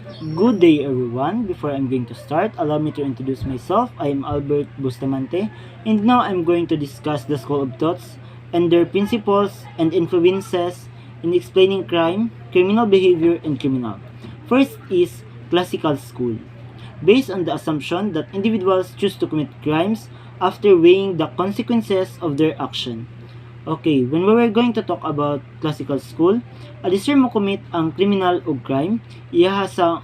Good day everyone. Before I'm going to start, allow me to introduce myself. I am Albert Bustamante and now I'm going to discuss the school of thoughts and their principles and influences in explaining crime, criminal behavior, and criminal. First is classical school. Based on the assumption that individuals choose to commit crimes after weighing the consequences of their action. Okay, when we were going to talk about classical school, alisir mo commit ang criminal o crime, iyaha sa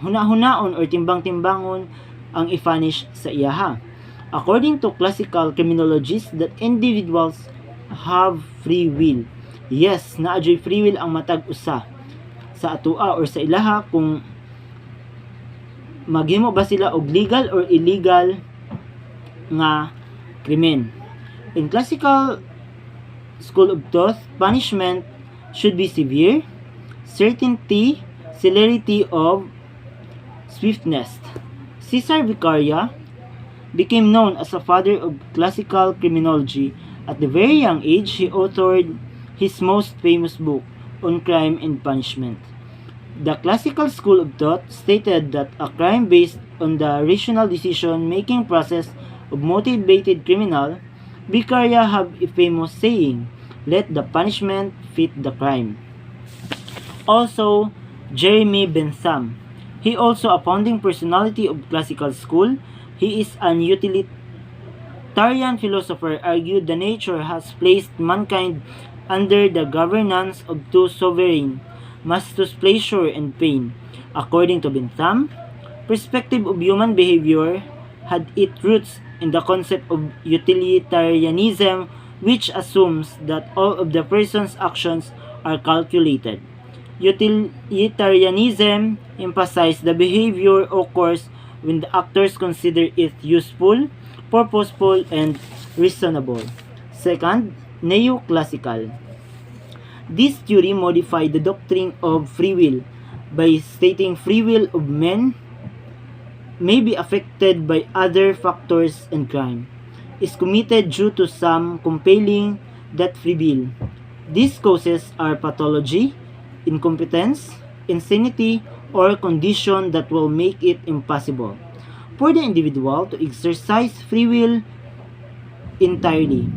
huna-hunaon or timbang-timbangon ang i-punish sa iyaha. According to classical criminologists, that individuals have free will. Yes, naadyoy free will ang matag usa sa atua or sa ilaha kung maghimo ba sila og legal or illegal nga krimen. In classical school of thought, punishment should be severe, certainty, celerity of swiftness. Cesar Vicaria became known as a father of classical criminology. At the very young age, he authored his most famous book on crime and punishment. The classical school of thought stated that a crime based on the rational decision-making process of motivated criminal, Vicaria have a famous saying, "Let the punishment fit the crime." Also, Jeremy Bentham. He also a founding personality of classical school. He is an utilitarian philosopher, argued the nature has placed mankind under the governance of two sovereign masters, pleasure and pain. According to Bentham, perspective of human behavior had its roots in the concept of utilitarianism, which assumes that all of the person's actions are calculated. Utilitarianism emphasizes the behavior occurs when the actors consider it useful, purposeful, and reasonable. Second, neoclassical. This theory modified the doctrine of free will by stating free will of men may be affected by other factors and crime is committed due to some compelling that free will. These causes are pathology, incompetence, insanity, or condition that will make it impossible for the individual to exercise free will entirely.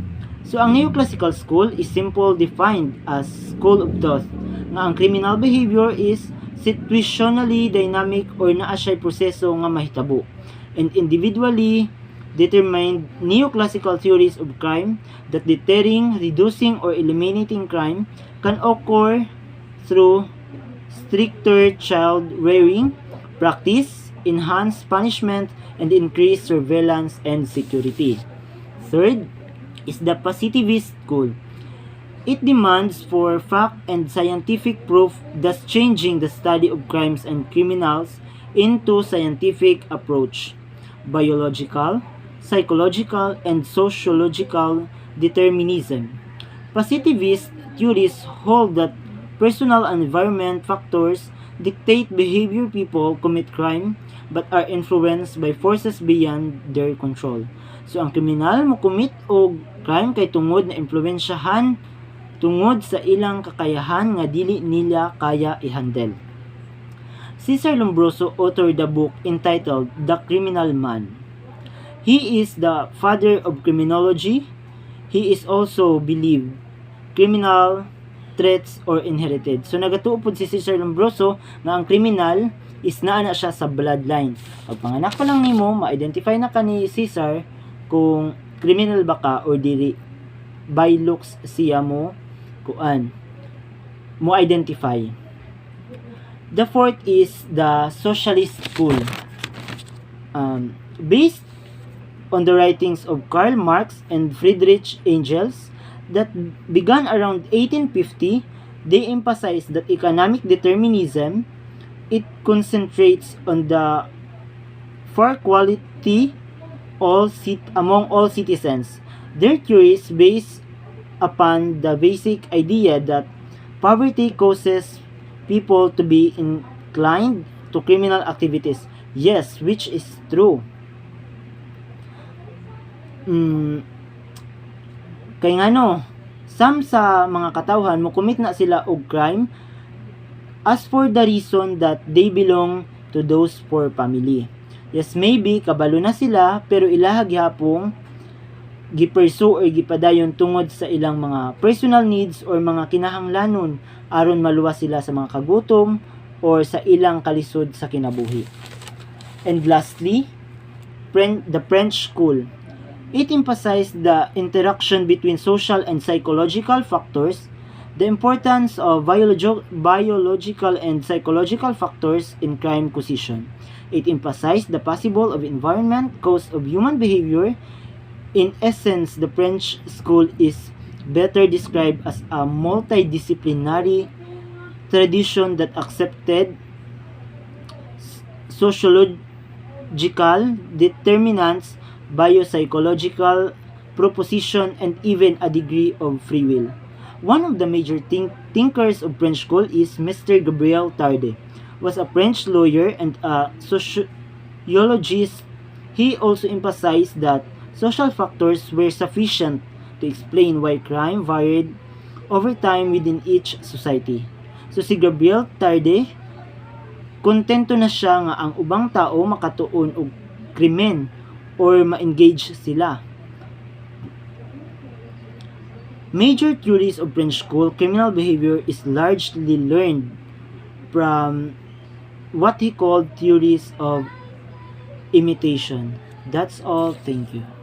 So, ang neoclassical school is simple defined as school of thought nga ang criminal behavior is situationally dynamic or naa siya'y proseso nga mahitabo and individually determined. Neoclassical theories of crime that deterring, reducing, or eliminating crime can occur through stricter child rearing practice, enhanced punishment, and increased surveillance and security. Third is the positivist school. It demands for fact and scientific proof, thus changing the study of crimes and criminals into scientific approach. Biological, psychological, and sociological determinism. Positivist theories hold that personal and environment factors dictate behavior. People commit crime but are influenced by forces beyond their control. So ang kriminal mo commit og crime kay tungod na impluwensyahan tungod sa ilang kakayahan nga dili nila kaya i-handle. Cesar Lombroso authored the book entitled The Criminal Man. He is the father of criminology. He is also believed criminal traits or inherited. So nagatuo pod si Cesar Lombroso na ang criminal is naa na siya sa bloodline. Pag panganak pa lang nimo, ma-identify na ka ni Cesar kung criminal ba ka or dili. By looks siya mo mo identify. The fourth is the socialist school. Based on the writings of Karl Marx and Friedrich Engels that began around 1850, they emphasize that economic determinism, it concentrates on the fair quality among all citizens. Their theories based upon the basic idea that poverty causes people to be inclined to criminal activities. Yes, which is true. Kay ngano, some sa mga katawhan mo commit na sila og crime as for the reason that they belong to those poor family. Yes, maybe kabalo na sila pero ilaha gihapong gipursue or gipadayon tungod sa ilang mga personal needs or mga kinahanglanon aron maluwas sila sa mga kagutom or sa ilang kalisod sa kinabuhi. And lastly, the French school. It emphasized the interaction between social and psychological factors, the importance of biological and psychological factors in crime causation. It emphasized the possible of environment cause of human behavior. In essence, the French school is better described as a multidisciplinary tradition that accepted sociological determinants, biopsychological proposition, and even a degree of free will. One of the major thinkers of French school is Mr. Gabriel Tarde, was a French lawyer and a sociologist. He also emphasized that social factors were sufficient to explain why crime varied over time within each society. So si Gabriel Tarde, kontento na siya nga ang ubang tao makatuon og krimen or ma-engage sila. Major theories of French school criminal behavior is largely learned from what he called theories of imitation. That's all. Thank you.